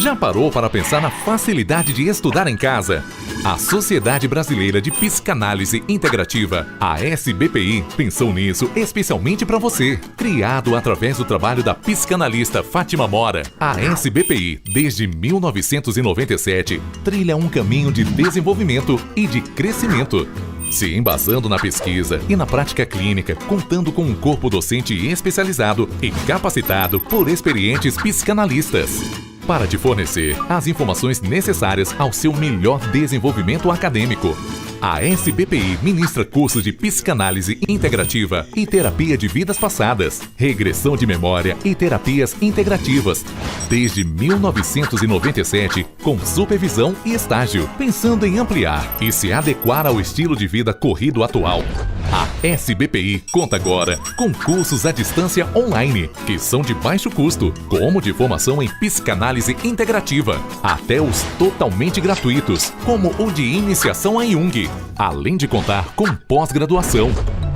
Já parou para pensar na facilidade de estudar em casa? A Sociedade Brasileira de Psicanálise Integrativa, a SBPI, pensou nisso especialmente para você. Criado através do trabalho da psicanalista Fátima Mora, a SBPI, desde 1997, trilha um caminho de desenvolvimento e de crescimento. Se embasando na pesquisa e na prática clínica, contando com um corpo docente especializado e capacitado por experientes psicanalistas, para te fornecer as informações necessárias ao seu melhor desenvolvimento acadêmico. A SBPI ministra cursos de psicanálise integrativa e terapia de vidas passadas, regressão de memória e terapias integrativas, desde 1997, com supervisão e estágio, pensando em ampliar e se adequar ao estilo de vida corrido atual. A SBPI conta agora com cursos à distância online, que são de baixo custo, como de formação em psicanálise integrativa, até os totalmente gratuitos, como o de iniciação a Jung, além de contar com pós-graduação.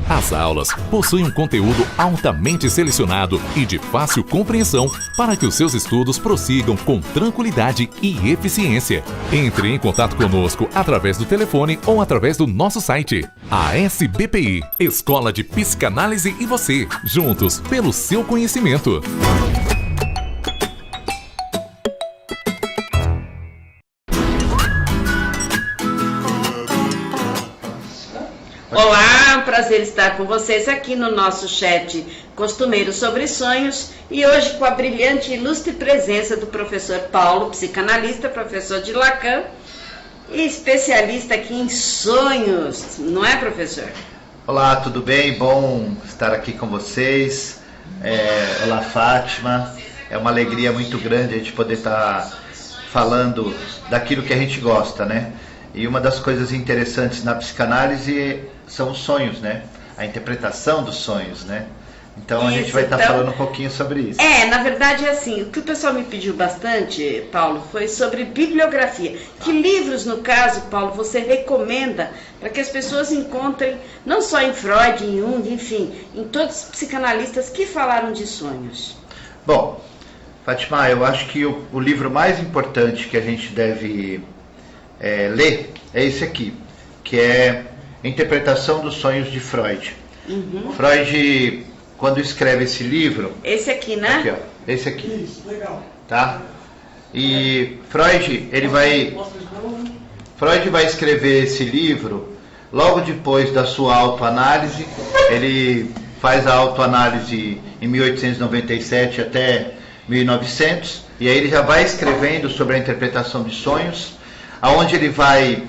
As aulas possuem um conteúdo altamente selecionado e de fácil compreensão para que os seus estudos prossigam com tranquilidade e eficiência. Entre em contato conosco através do telefone ou através do nosso site. A SBPI, Escola de Psicanálise e você, juntos pelo seu conhecimento. Olá, prazer estar com vocês aqui no nosso chat costumeiro sobre sonhos e hoje com a brilhante e ilustre presença do professor Paulo, psicanalista, professor de Lacan e especialista aqui em sonhos, não é, professor? Olá, tudo bem? Bom estar aqui com vocês. Olá, Fátima. É uma alegria muito grande a gente poder estar falando daquilo que a gente gosta, né? E uma das coisas interessantes na psicanálise são os sonhos, né? A interpretação dos sonhos, né? Então a gente vai estar falando um pouquinho sobre isso. Na verdade é assim, o que o pessoal me pediu bastante, Paulo, foi sobre bibliografia. Que livros, no caso, Paulo, você recomenda para que as pessoas encontrem, não só em Freud, em Jung, enfim, em todos os psicanalistas que falaram de sonhos? Bom, Fátima, eu acho que o livro mais importante que a gente deve ler é esse aqui, que é Interpretação dos Sonhos de Freud. Freud, quando escreve esse livro... Esse aqui, né? Aqui, ó, esse aqui. Isso, legal. Tá? E Freud vai escrever esse livro logo depois da sua autoanálise. Ele faz a autoanálise em 1897 até 1900, e aí ele já vai escrevendo sobre a interpretação de sonhos. Aonde ele vai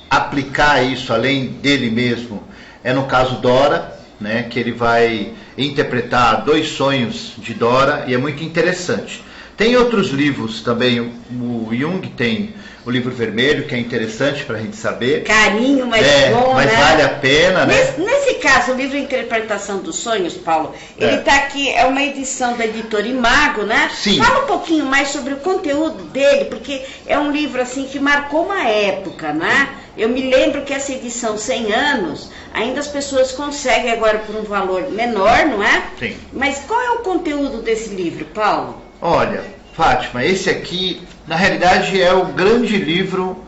aplicar isso, além dele mesmo, é no caso Dora, né, que ele vai interpretar 2 sonhos de Dora, e é muito interessante. Tem outros livros também, o Jung tem o livro vermelho, que é interessante para a gente saber. Carinho, mas bom, mas né? vale a pena, né? Nesse caso, o livro Interpretação dos Sonhos, Paulo, ele está aqui, é uma edição da editora Imago, né? Sim. Fala um pouquinho mais sobre o conteúdo dele, porque é um livro assim que marcou uma época, né? Eu me lembro que essa edição 100 anos, ainda as pessoas conseguem agora por um valor menor, não é? Sim. Mas qual é o conteúdo desse livro, Paulo? Olha, Fátima, esse aqui, na realidade, é o grande livro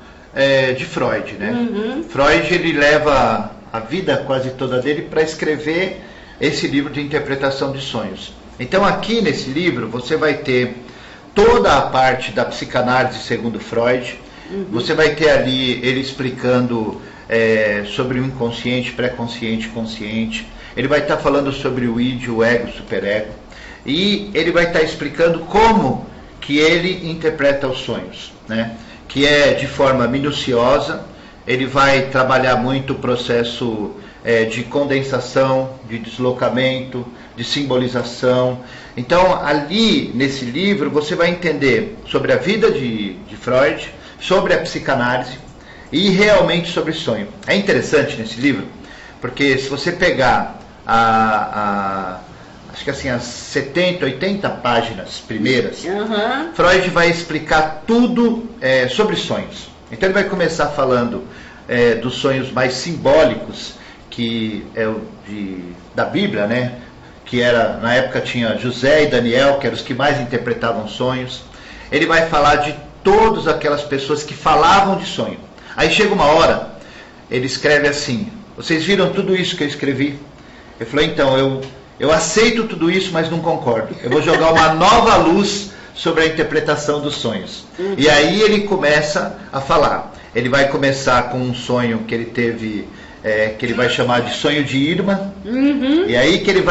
de Freud, né? Freud, ele leva a vida quase toda dele para escrever esse livro de interpretação de sonhos. Então, aqui nesse livro, você vai ter toda a parte da psicanálise segundo Freud. Você vai ter ali ele explicando sobre o inconsciente, pré-consciente, consciente. Ele vai estar falando sobre o id, o ego, o superego. E ele vai estar explicando como que ele interpreta os sonhos, né? Que é de forma minuciosa. Ele vai trabalhar muito o processo de condensação, de deslocamento, de simbolização. Então, ali nesse livro, você vai entender sobre a vida de Freud, sobre a psicanálise e realmente sobre sonho. É interessante nesse livro, porque se você pegar acho que assim, as 70, 80 páginas primeiras, Freud vai explicar tudo sobre sonhos. Então ele vai começar falando dos sonhos mais simbólicos, que é o da Bíblia, né? Que era, na época tinha José e Daniel, que eram os que mais interpretavam sonhos. ele vai falar de todas aquelas pessoas que falavam de sonho. Aí chega uma hora, ele escreve assim: vocês viram tudo isso que eu escrevi? Ele falou: então, eu aceito tudo isso, mas não concordo. Eu vou jogar uma nova luz sobre a interpretação dos sonhos. E aí ele começa a falar. Ele vai começar com um sonho que ele teve, que ele vai chamar de sonho de Irma. E aí que ele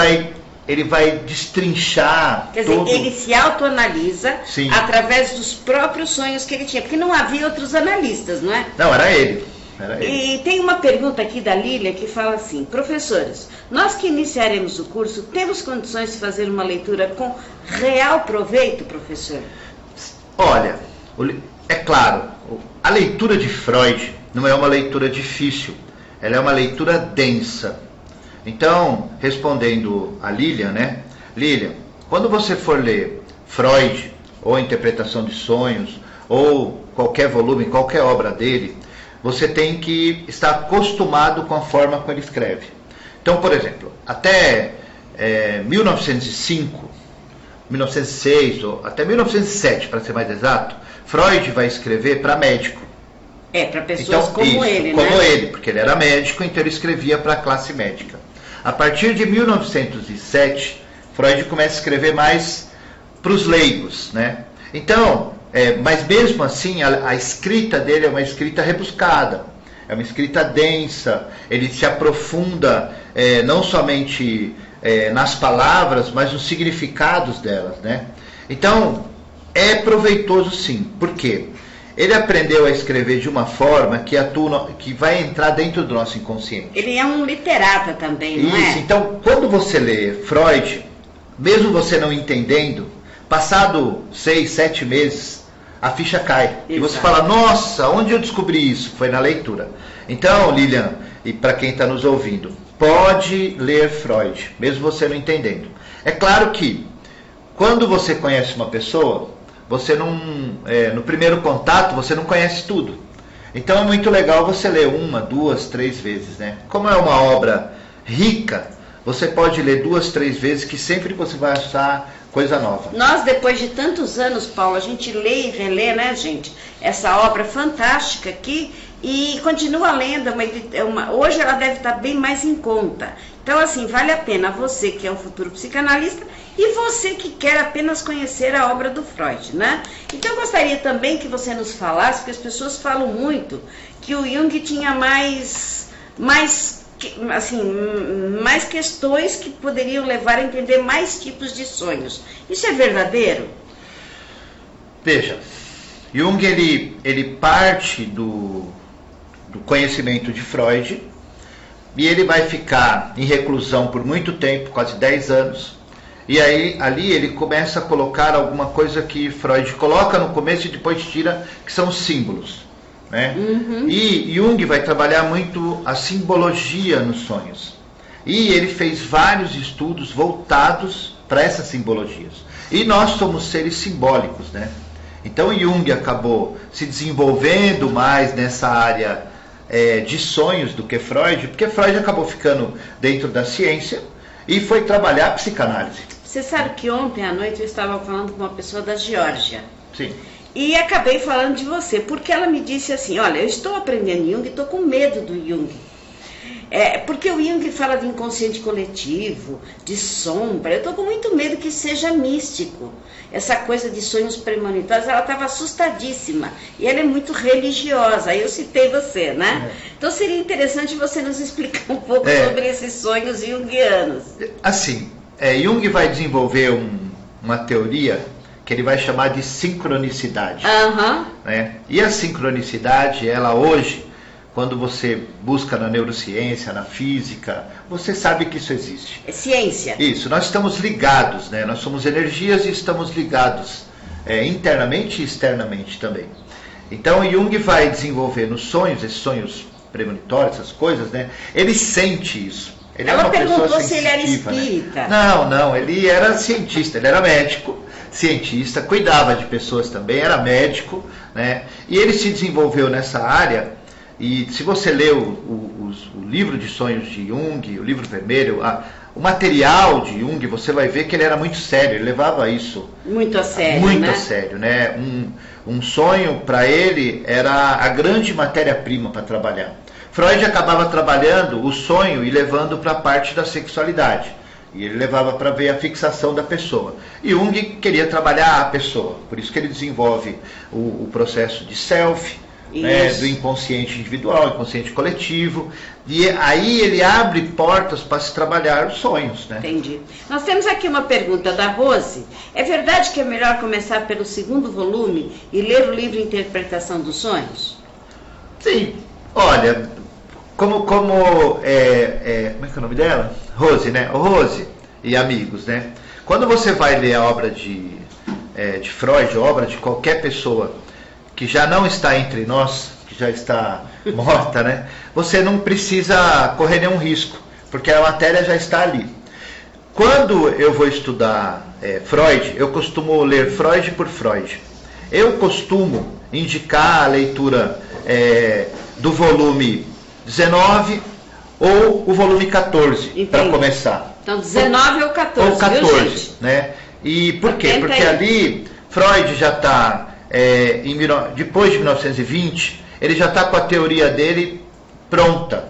vai destrinchar. Quer dizer, ele se autoanalisa através dos próprios sonhos que ele tinha, porque não havia outros analistas, não é? Não, era ele. E tem uma pergunta aqui da Lília que fala assim: professores, nós que iniciaremos o curso, temos condições de fazer uma leitura com real proveito, professor? Olha, é claro, a leitura de Freud não é uma leitura difícil, ela é uma leitura densa. Então, respondendo a Lilian, né? Lilian, quando você for ler Freud, ou a Interpretação de Sonhos, ou qualquer volume, qualquer obra dele, você tem que estar acostumado com a forma como ele escreve. Então, por exemplo, até 1905, 1906, ou até 1907, para ser mais exato, Freud vai escrever para médico. Para pessoas então, como ele, né? Como ele, porque ele era médico, então ele escrevia para a classe médica. A partir de 1907, Freud começa a escrever mais para os leigos, né? Então, mas mesmo assim, a escrita dele é uma escrita rebuscada, é uma escrita densa, ele se aprofunda não somente nas palavras, mas nos significados delas, né? Então, é proveitoso sim. Por quê? Ele aprendeu a escrever de uma forma que vai entrar dentro do nosso inconsciente. Ele é um literata também, não é? Isso, então, quando você lê Freud, mesmo você não entendendo, passado 6, 7 meses, a ficha cai. Exato. E você fala: nossa, onde eu descobri isso? Foi na leitura. Então, Lilian, e para quem está nos ouvindo, pode ler Freud, mesmo você não entendendo. É claro que, quando você conhece uma pessoa, você não, no primeiro contato, você não conhece tudo. Então é muito legal você ler 1, 2, 3 vezes, né? Como é uma obra rica, você pode ler 2, 3 vezes, que sempre você vai achar coisa nova. Nós, depois de tantos anos, Paulo, a gente lê e relê, né, gente? Essa obra fantástica aqui, e continua lendo. Hoje ela deve estar bem mais em conta. Então, assim, vale a pena você que é um futuro psicanalista e você que quer apenas conhecer a obra do Freud, né? Então, eu gostaria também que você nos falasse, porque as pessoas falam muito que o Jung tinha mais questões que poderiam levar a entender mais tipos de sonhos. Isso é verdadeiro? Veja, Jung ele parte do conhecimento de Freud, e ele vai ficar em reclusão por muito tempo, quase 10 anos, e aí ali ele começa a colocar alguma coisa que Freud coloca no começo e depois tira, que são símbolos, né? E Jung vai trabalhar muito a simbologia nos sonhos, e ele fez vários estudos voltados para essas simbologias, e nós somos seres simbólicos, né? Então Jung acabou se desenvolvendo mais nessa área de sonhos do que Freud, porque Freud acabou ficando dentro da ciência e foi trabalhar a psicanálise. Você sabe que ontem à noite eu estava falando com uma pessoa da Geórgia. Sim. E acabei falando de você, porque ela me disse assim: olha, eu estou aprendendo Jung e estou com medo do Jung. Porque o Jung fala de inconsciente coletivo, de sombra. Eu estou com muito medo que seja místico. Essa coisa de sonhos premonitórios, ela estava assustadíssima. E ela é muito religiosa. Aí eu citei você, né? Então seria interessante você nos explicar um pouco sobre esses sonhos junguianos. Assim, Jung vai desenvolver uma teoria que ele vai chamar de sincronicidade. Né? E a sincronicidade, ela hoje, quando você busca na neurociência, na física, você sabe que isso existe. É ciência. Isso, nós estamos ligados, né? Nós somos energias e estamos ligados internamente e externamente também. Então Jung vai desenvolver nos sonhos, esses sonhos premonitórios, essas coisas, né? Ele sente isso. Ele Ela é uma perguntou pessoa se ele era espírita. Né? Não, ele era cientista, ele era médico, cientista, cuidava de pessoas também, era médico, né? E ele se desenvolveu nessa área. E se você lê o livro de sonhos de Jung, o livro vermelho, o material de Jung, você vai ver que ele era muito sério, ele levava isso muito a sério, muito né? a sério, né? Um sonho para ele era a grande matéria-prima para trabalhar. Freud acabava trabalhando o sonho e levando para a parte da sexualidade. E ele levava para ver a fixação da pessoa. E Jung queria trabalhar a pessoa, por isso que ele desenvolve o processo de self, né, do inconsciente individual, inconsciente coletivo, e aí ele abre portas para se trabalhar os sonhos, né? Entendi. Nós temos aqui uma pergunta da Rose. É verdade que é melhor começar pelo segundo volume e ler o livro Interpretação dos Sonhos? Sim. Olha, como é que é o nome dela? Rose, né? Rose e amigos, né? Quando você vai ler a obra de Freud, a obra de qualquer pessoa que já não está entre nós, que já está morta, né? Você não precisa correr nenhum risco, porque a matéria já está ali. Quando eu vou estudar Freud, eu costumo ler Freud por Freud. Eu costumo indicar a leitura do volume 19 ou o volume 14 para começar. Então 19 ou 14, ou 14, viu, gente? né? E por quê? Atenta Porque aí. ali Freud já está, depois de 1920, ele já está com a teoria dele pronta.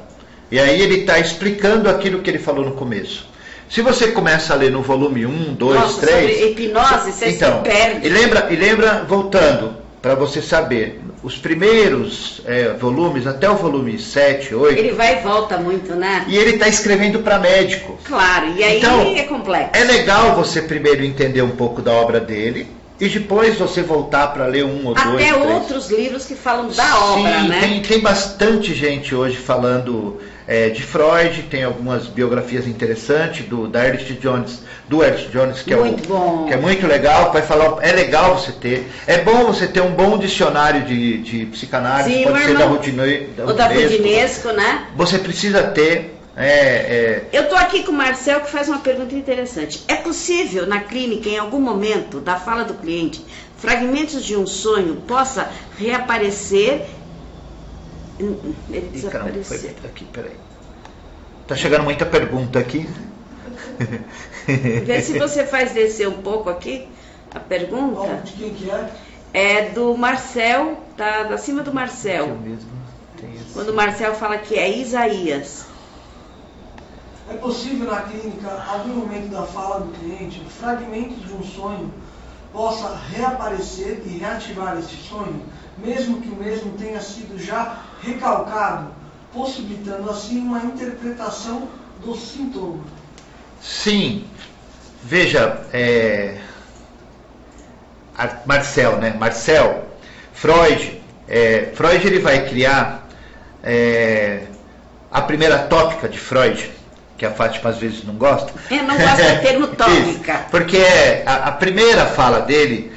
E aí ele está explicando aquilo que ele falou no começo. Se você começa a ler no volume 1, 2, Nossa, 3... sobre hipnose, você então, se perde. E lembra, voltando, para você saber, os primeiros volumes, até o volume 7, 8... Ele vai e volta muito, né? E ele está escrevendo para médico. Claro, e aí Então, é complexo. É legal você primeiro entender um pouco da obra dele, e depois você voltar para ler um ou dois, Até três. outros livros que falam da obra, Sim, né? tem bastante gente hoje falando de Freud, tem algumas biografias interessantes do Ernest Jones, que Muito bom. que é muito legal, vai falar, é legal você ter. É bom você ter um bom dicionário de psicanálise, Sim, pode ser irmão. da O da Rudinesco. Rudinesco, né? Você precisa ter. Eu estou aqui com o Marcel, que faz uma pergunta interessante. É possível, na clínica, em algum momento da fala do cliente, fragmentos de um sonho possa reaparecer? Ele desaparecer. Aqui, peraí. Tá chegando muita pergunta aqui. Vê se você faz descer um pouco aqui a pergunta. De quem que é? É do Marcel, tá acima do Marcel. Quando o Marcel fala que é Isaías. É possível na clínica, algum momento da fala do cliente, fragmentos de um sonho possa reaparecer e reativar esse sonho, mesmo que o mesmo tenha sido já recalcado, possibilitando assim uma interpretação do sintoma? Sim. Veja, Marcel, né? Freud ele vai criar a primeira tópica de Freud, que a Fátima às vezes não gosta. Eu não gosto do termo tópica. Porque a primeira fala dele,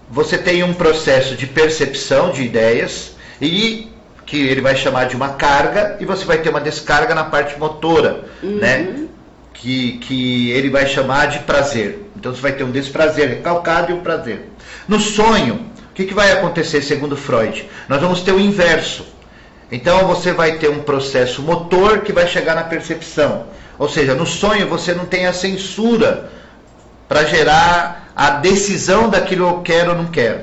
você tem um processo de percepção de ideias, e que ele vai chamar de uma carga, e você vai ter uma descarga na parte motora, né? Que ele vai chamar de prazer. Então você vai ter um desprazer recalcado e um prazer. No sonho, o que vai acontecer segundo Freud? Nós vamos ter o inverso. Então você vai ter um processo motor que vai chegar na percepção. Ou seja, no sonho você não tem a censura para gerar a decisão daquilo eu quero ou não quero.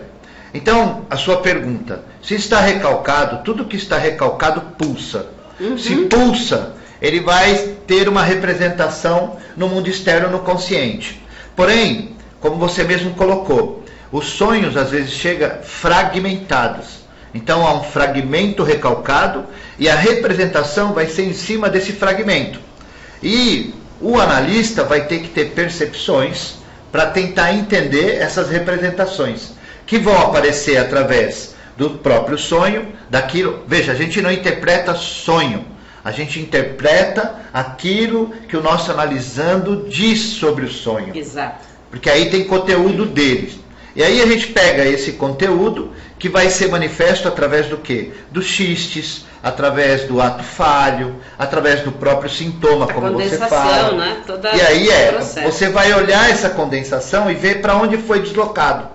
Então, a sua pergunta, se está recalcado, tudo que está recalcado pulsa. Se pulsa, ele vai ter uma representação no mundo externo, no consciente. Porém, como você mesmo colocou, os sonhos às vezes chegam fragmentados. Então há um fragmento recalcado e a representação vai ser em cima desse fragmento. E o analista vai ter que ter percepções para tentar entender essas representações, que vão aparecer através do próprio sonho, daquilo. Veja, a gente não interpreta sonho, a gente interpreta aquilo que o nosso analisando diz sobre o sonho. Exato. Porque aí tem conteúdo deles. E aí a gente pega esse conteúdo que vai ser manifesto através do quê? Dos xistes, através do ato falho, através do próprio sintoma, como você fala. Né? E aí você vai olhar essa condensação e ver para onde foi deslocado.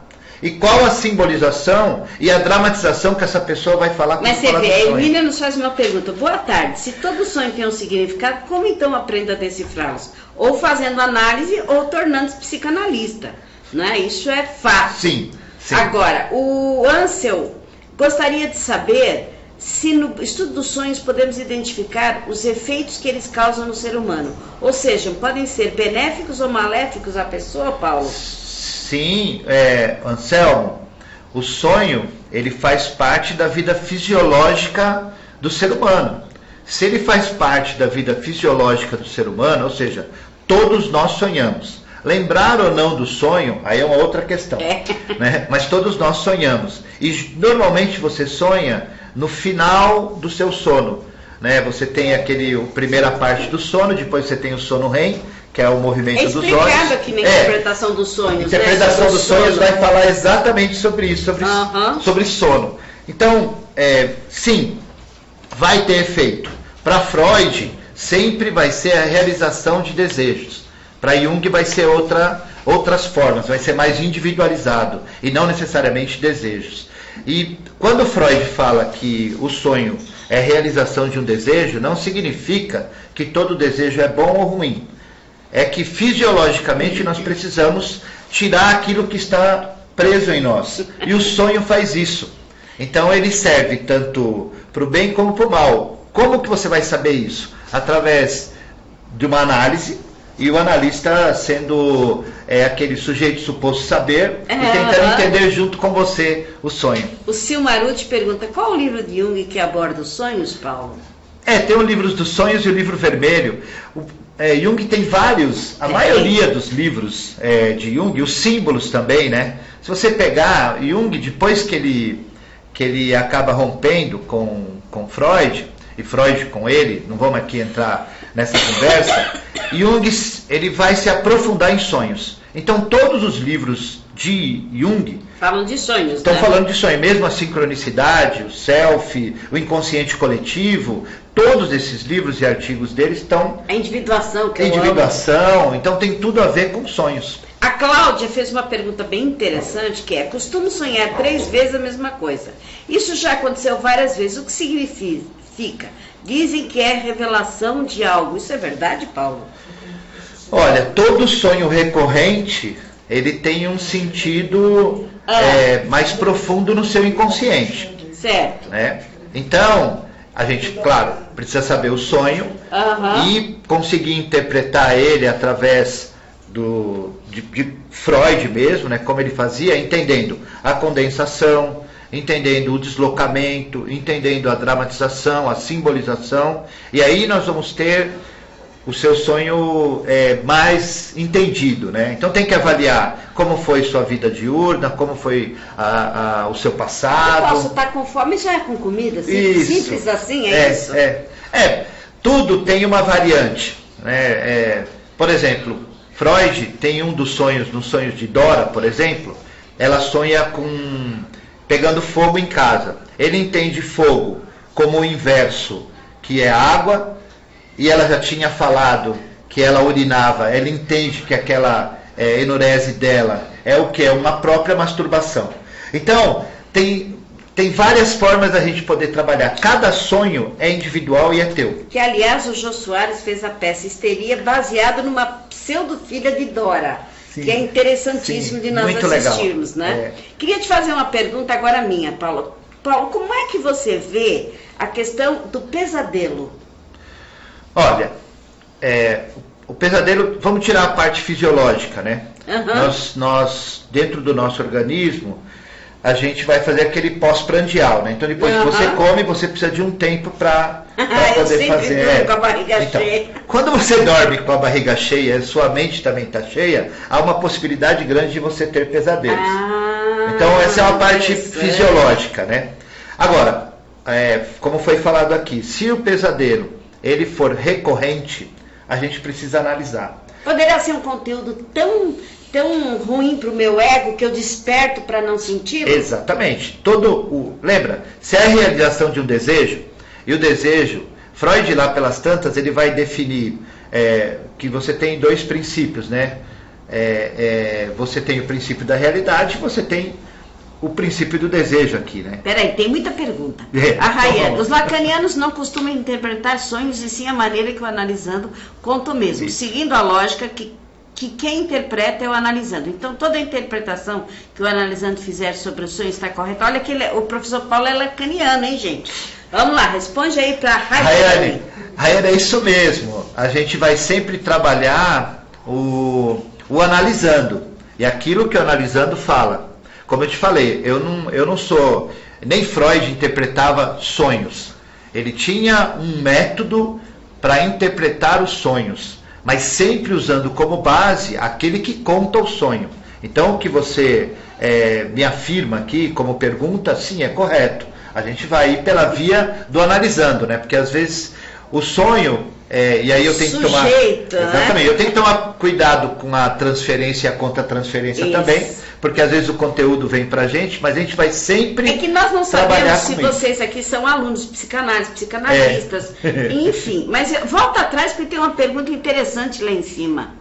E qual a simbolização e a dramatização que essa pessoa vai falar com Mas você vê, a Emília nos faz uma pergunta. Boa tarde, se todo sonho tem um significado, como então aprendo a decifrá-los? Ou fazendo análise ou tornando-se psicanalista, né? Isso é fácil. Sim, sim. Agora, o Ansel gostaria de saber se no estudo dos sonhos podemos identificar os efeitos que eles causam no ser humano. Ou seja, podem ser benéficos ou maléficos à pessoa, Paulo? Sim, Anselmo, o sonho, ele faz parte da vida fisiológica do ser humano. Se ele faz parte da vida fisiológica do ser humano, ou seja, todos nós sonhamos. Lembrar ou não do sonho, aí é uma outra questão, né? Mas todos nós sonhamos. E normalmente você sonha no final do seu sono, né? Você tem a primeira parte do sono, depois você tem o sono REM, que é o movimento dos olhos. É explicado aqui na interpretação dos sonhos. Interpretação dos sonhos vai falar exatamente sobre isso, sobre sono. Então, sim, vai ter efeito. Para Freud, sempre vai ser a realização de desejos. Para Jung vai ser outras formas, vai ser mais individualizado e não necessariamente desejos. E quando Freud fala que o sonho é a realização de um desejo, não significa que todo desejo é bom ou ruim. É que fisiologicamente nós precisamos tirar aquilo que está preso em nós. E o sonho faz isso. Então ele serve tanto para o bem como para o mal. Como que você vai saber isso? Através de uma análise, e o analista sendo aquele sujeito suposto saber e tentando entender junto com você o sonho. O Silmaruti pergunta, qual o livro de Jung que aborda os sonhos, Paulo? Tem o livro dos sonhos e o livro vermelho. Jung tem vários, a maioria dos livros de Jung, os símbolos também, né? Se você pegar Jung, depois que ele acaba rompendo com Freud, e Freud com ele, não vamos aqui entrar nessa conversa, Jung ele vai se aprofundar em sonhos. Então todos os livros de Jung falam de sonhos, estão falando de sonho, mesmo a sincronicidade, o self, o inconsciente coletivo, todos esses livros e artigos deles estão... A individuação, que então tem tudo a ver com sonhos. A Cláudia fez uma pergunta bem interessante, que é, costumo sonhar 3 vezes a mesma coisa. Isso já aconteceu várias vezes, o que significa? Dizem que é revelação de algo. Isso é verdade, Paulo? Olha, todo sonho recorrente, ele tem um sentido mais profundo no seu inconsciente. Certo. Né? Então, a gente, claro, precisa saber o sonho e conseguir interpretar ele através de Freud mesmo, né? Como ele fazia, entendendo a condensação, entendendo o deslocamento, entendendo a dramatização, a simbolização, e aí nós vamos ter o seu sonho mais entendido, né? Então tem que avaliar como foi sua vida diurna, como foi o seu passado. Eu posso estar com fome e já é com comida? Simples assim, isso? Tudo tem uma variante, né? Por exemplo, Freud tem um dos sonhos, nos sonhos de Dora, por exemplo, ela sonha pegando fogo em casa. Ele entende fogo como o inverso, que é água, e ela já tinha falado que ela urinava. Ela entende que aquela enurese dela é o que? É uma própria masturbação. Então, tem várias formas da gente poder trabalhar. Cada sonho é individual e é teu. Que, aliás, o Jô Soares fez a peça Histeria baseado numa pseudo-filha de Dora. Sim, que é interessantíssimo de nós assistirmos, legal, né? Queria te fazer uma pergunta agora minha, Paulo. Paulo, como é que você vê a questão do pesadelo? Olha, o pesadelo, vamos tirar a parte fisiológica, né? Nós, dentro do nosso organismo, a gente vai fazer aquele pós-prandial, né? Então depois que você come, você precisa de um tempo para poder fazer. Durmo com a barriga cheia. Quando você dorme com a barriga cheia, sua mente também está cheia, há uma possibilidade grande de você ter pesadelos. Então essa é uma parte fisiológica, né? Agora, como foi falado aqui, se o pesadelo ele for recorrente, a gente precisa analisar. Poderia ser um conteúdo tão ruim para o meu ego que eu desperto para não sentir? Exatamente. Lembra, se é a realização de um desejo, e o desejo, Freud lá pelas tantas, ele vai definir que você tem 2 princípios, né? Você tem o princípio da realidade, você tem o princípio do desejo aqui, né? Peraí, tem muita pergunta. A Rayane, os lacanianos não costumam interpretar sonhos e sim a maneira que o analisando conta o mesmo, seguindo a lógica que quem interpreta é o analisando. Então, toda a interpretação que o analisando fizer sobre o sonho está correta. Olha que o professor Paulo é lacaniano, hein, gente? Vamos lá, responde aí para a Rayane. Rayane, é isso mesmo. A gente vai sempre trabalhar o analisando. E aquilo que o analisando fala. Como eu te falei, eu não sou... Nem Freud interpretava sonhos. Ele tinha um método para interpretar os sonhos, mas sempre usando como base aquele que conta o sonho. Então, o que você me afirma aqui como pergunta, sim, é correto. A gente vai ir pela via do analisando, né? Porque às vezes o sonho... e aí eu tenho que tomar... Exatamente, né? Eu tenho que tomar cuidado com a transferência e a contra-transferência também, porque às vezes o conteúdo vem pra gente, mas a gente vai sempre... É que nós não sabemos se vocês aqui são alunos de psicanálise, psicanalistas, enfim. Mas volta atrás porque tem uma pergunta interessante lá em cima,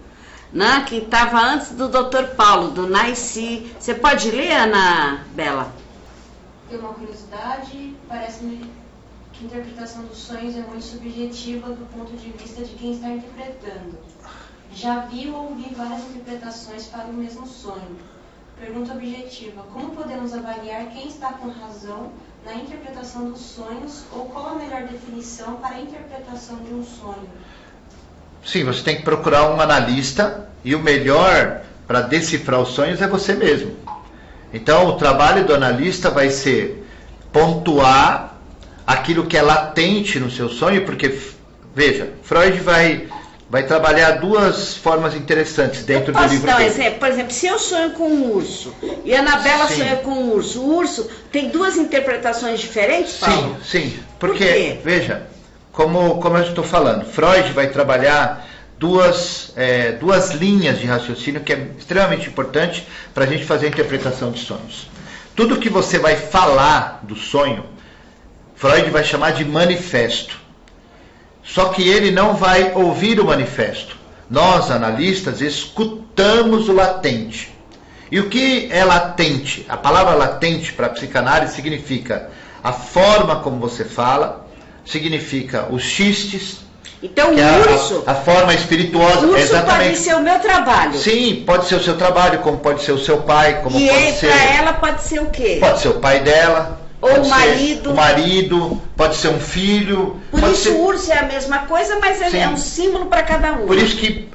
né? Que estava antes do Dr. Paulo, do NAICI. Você pode ler, Ana Bela? Tem uma curiosidade, parece-me que a interpretação dos sonhos é muito subjetiva do ponto de vista de quem está interpretando. Já vi ou ouvi várias interpretações para o mesmo sonho. Pergunta objetiva: como podemos avaliar quem está com razão na interpretação dos sonhos ou qual a melhor definição para a interpretação de um sonho? Sim, você tem que procurar um analista e o melhor para decifrar os sonhos é você mesmo. Então, o trabalho do analista vai ser pontuar aquilo que é latente no seu sonho, porque, veja, Freud vai trabalhar duas formas interessantes dentro do livro. Posso dar um exemplo? Por exemplo, se eu sonho com um urso e a Anabela sonha com um urso, o urso tem duas interpretações diferentes, Paulo? Sim, porque, veja, como eu estou falando, Freud vai trabalhar duas linhas de raciocínio que é extremamente importante para a gente fazer a interpretação de sonhos. Tudo que você vai falar do sonho, Freud vai chamar de manifesto. Só que ele não vai ouvir o manifesto. Nós, analistas, escutamos o latente. E o que é latente? A palavra latente para a psicanálise significa a forma como você fala, significa os xistes. Então, o urso... A forma espirituosa. O urso exatamente. pode ser o meu trabalho. Sim, pode ser o seu trabalho, como pode ser o seu pai, como e pode ser... para ela pode ser o quê? Pode ser o pai dela. Ou o marido. O marido, pode ser um filho. Por isso o urso é a mesma coisa, mas é um símbolo para cada um. Por isso que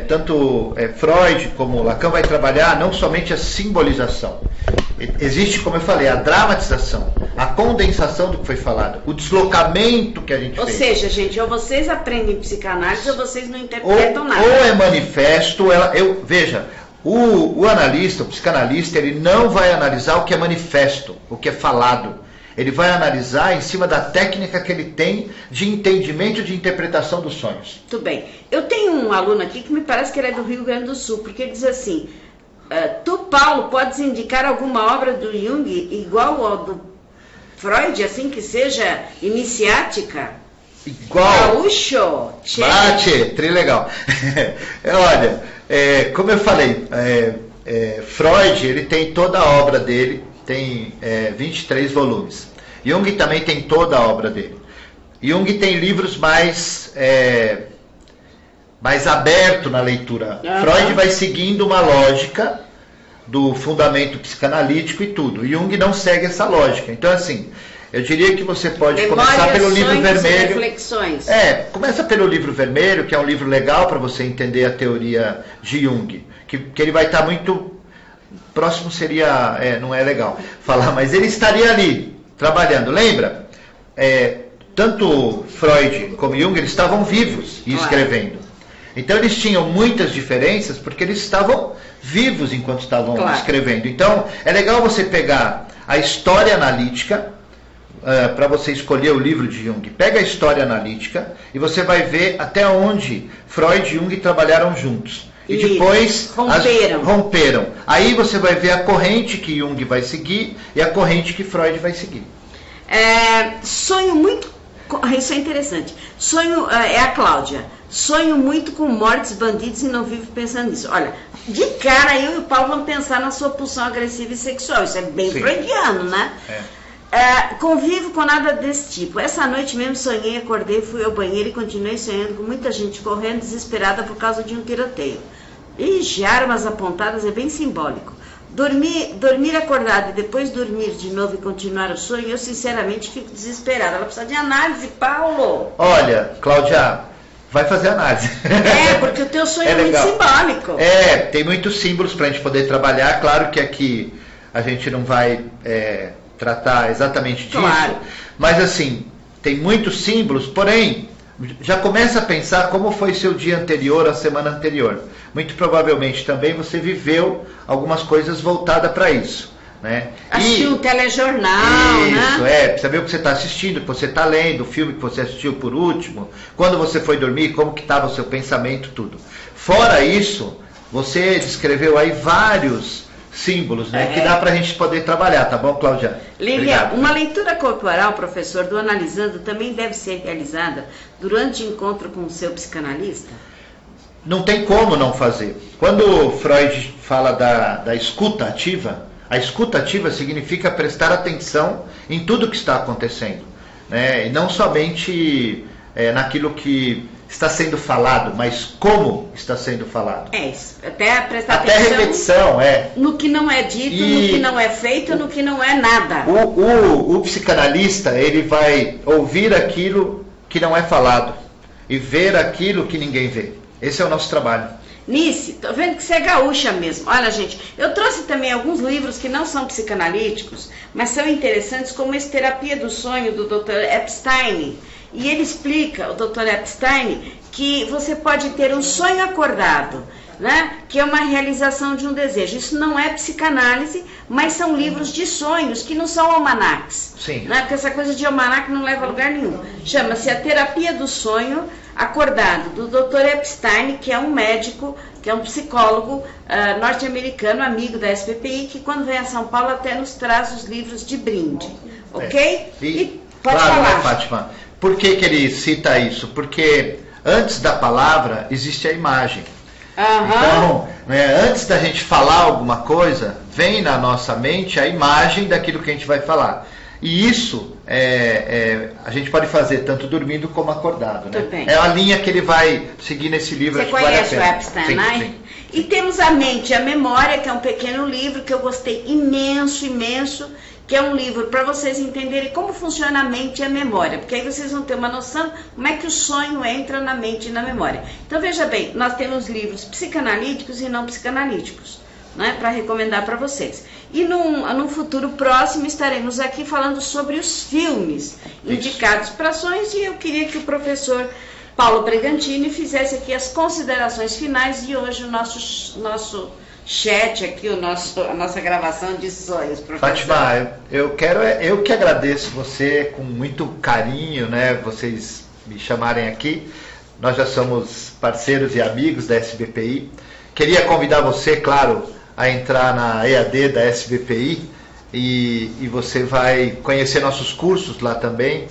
tanto Freud como Lacan vai trabalhar não somente a simbolização. Existe, como eu falei, a dramatização, a condensação do que foi falado, o deslocamento que a gente fez. Ou seja, gente, ou vocês aprendem psicanálise ou vocês não interpretam nada. Ou é manifesto, veja... O analista, o psicanalista, ele não vai analisar o que é manifesto, o que é falado. Ele vai analisar em cima da técnica que ele tem de entendimento e de interpretação dos sonhos. Muito bem. Eu tenho um aluno aqui que me parece que ele é do Rio Grande do Sul, porque ele diz assim, tu, Paulo, podes indicar alguma obra do Jung igual ao do Freud, assim que seja iniciática? Igual. Gaúcho. Trilegal. Olha, como eu falei, Freud, ele tem toda a obra dele, tem 23 volumes. Jung também tem toda a obra dele. Jung tem livros mais aberto na leitura. Freud vai seguindo uma lógica do fundamento psicanalítico e tudo. Jung não segue essa lógica. Então, assim... Eu diria que você pode começar pelo livro vermelho. Reflexões. Começa pelo livro vermelho, que é um livro legal para você entender a teoria de Jung. Que ele vai estar muito... Próximo seria... não é legal falar, mas ele estaria ali, trabalhando. Lembra? Tanto Freud como Jung, eles estavam vivos e escrevendo. Então eles tinham muitas diferenças, porque eles estavam vivos enquanto estavam escrevendo. Então, é legal você pegar a história analítica... para você escolher o livro de Jung. Pega a história analítica e você vai ver até onde Freud e Jung trabalharam juntos. E depois romperam. Aí você vai ver a corrente que Jung vai seguir e a corrente que Freud vai seguir. Sonho muito... Isso é interessante. Sonho é a Cláudia. Sonho muito com mortes, bandidos e não vivo pensando nisso. Olha, de cara eu e o Paulo vamos pensar na sua pulsão agressiva e sexual. Isso é bem freudiano, né? Convivo com nada desse tipo. Essa noite mesmo sonhei, acordei, fui ao banheiro e continuei sonhando com muita gente correndo desesperada por causa de um tiroteio. Ixi, armas apontadas é bem simbólico. Dormir acordado e depois dormir de novo e continuar o sonho, eu sinceramente fico desesperada. Ela precisa de análise, Paulo. Olha, Cláudia, vai fazer análise. Porque o teu sonho é muito simbólico. Tem muitos símbolos para a gente poder trabalhar. Claro que aqui a gente não vai tratar exatamente disso. Claro. Mas assim, tem muitos símbolos, porém, já começa a pensar como foi seu dia anterior, a semana anterior. Muito provavelmente também você viveu algumas coisas voltadas para isso. Né? Assistiu um telejornal, isso, né? Precisa ver o que você está assistindo, o que você está lendo, o filme que você assistiu por último, quando você foi dormir, como que estava o seu pensamento, tudo. Fora isso, você descreveu aí vários símbolos, né? Que dá para a gente poder trabalhar, tá bom, Cláudia? Lívia, uma leitura corporal, professor, do Analisando também deve ser realizada durante o encontro com o seu psicanalista? Não tem como não fazer. Quando Freud fala da escuta ativa, a escuta ativa significa prestar atenção em tudo que está acontecendo, né? E não somente naquilo que está sendo falado, mas como está sendo falado. Isso. Até prestar atenção. Até repetição, no que não é dito, no que não é feito, no que não é nada. O psicanalista, ele vai ouvir aquilo que não é falado e ver aquilo que ninguém vê. Esse é o nosso trabalho. Nice, tô vendo que você é gaúcha mesmo. Olha, gente, eu trouxe também alguns livros que não são psicanalíticos, mas são interessantes, como esse Terapia do Sonho, do Dr. Epstein. E ele explica, o Dr. Epstein, que você pode ter um sonho acordado, né? Que é uma realização de um desejo. Isso não é psicanálise, mas são livros de sonhos, que não são almanacs. Sim. Né? Porque essa coisa de almanac não leva a lugar nenhum. Chama-se A Terapia do Sonho Acordado, do Dr. Epstein, que é um médico, que é um psicólogo norte-americano, amigo da SBPI, que quando vem a São Paulo até nos traz os livros de brinde. Ok? E pode claro, falar. Né, Fátima? Por que ele cita isso? Porque antes da palavra existe a imagem. Então, né, antes da gente falar alguma coisa, vem na nossa mente a imagem daquilo que a gente vai falar. E isso a gente pode fazer tanto dormindo como acordado. Né? É a linha que ele vai seguir nesse livro. Você conhece o Epstein, né? Sim. E temos A Mente e a Memória, que é um pequeno livro que eu gostei imenso, que é um livro para vocês entenderem como funciona a mente e a memória, porque aí vocês vão ter uma noção como é que o sonho entra na mente e na memória. Então veja bem, nós temos livros psicanalíticos e não psicanalíticos, né, para recomendar para vocês. E num futuro próximo estaremos aqui falando sobre os filmes indicados para sonhos, e eu queria que o professor Paulo Bregantini fizesse aqui as considerações finais, e hoje o nosso chat aqui, a nossa gravação de sonhos, professor. Fátima, eu que agradeço você com muito carinho, né, vocês me chamarem aqui. Nós já somos parceiros e amigos da SBPI. Queria convidar você, claro, a entrar na EAD da SBPI e você vai conhecer nossos cursos lá também.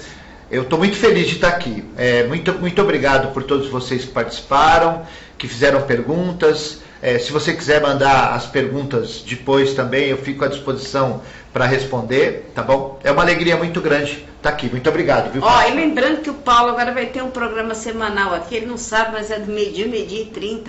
Eu estou muito feliz de estar aqui. Muito obrigado por todos vocês que participaram, que fizeram perguntas. Se você quiser mandar as perguntas depois também, eu fico à disposição para responder, tá bom? É uma alegria muito grande estar aqui. Muito obrigado, viu? E lembrando que o Paulo agora vai ter um programa semanal aqui, ele não sabe, mas é do meio-dia, 12h30,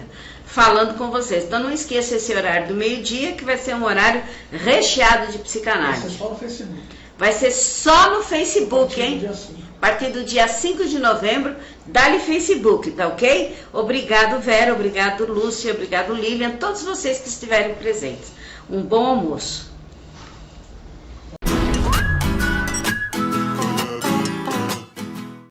falando com vocês. Então não esqueça esse horário do meio-dia, que vai ser um horário recheado de psicanálise. Vai ser só no Facebook. Vai ser só no Facebook, hein? A partir do dia 5 de novembro, dá-lhe Facebook, tá ok? Obrigado, Vera, obrigado, Lúcia, obrigado, Lilian, todos vocês que estiverem presentes. Um bom almoço.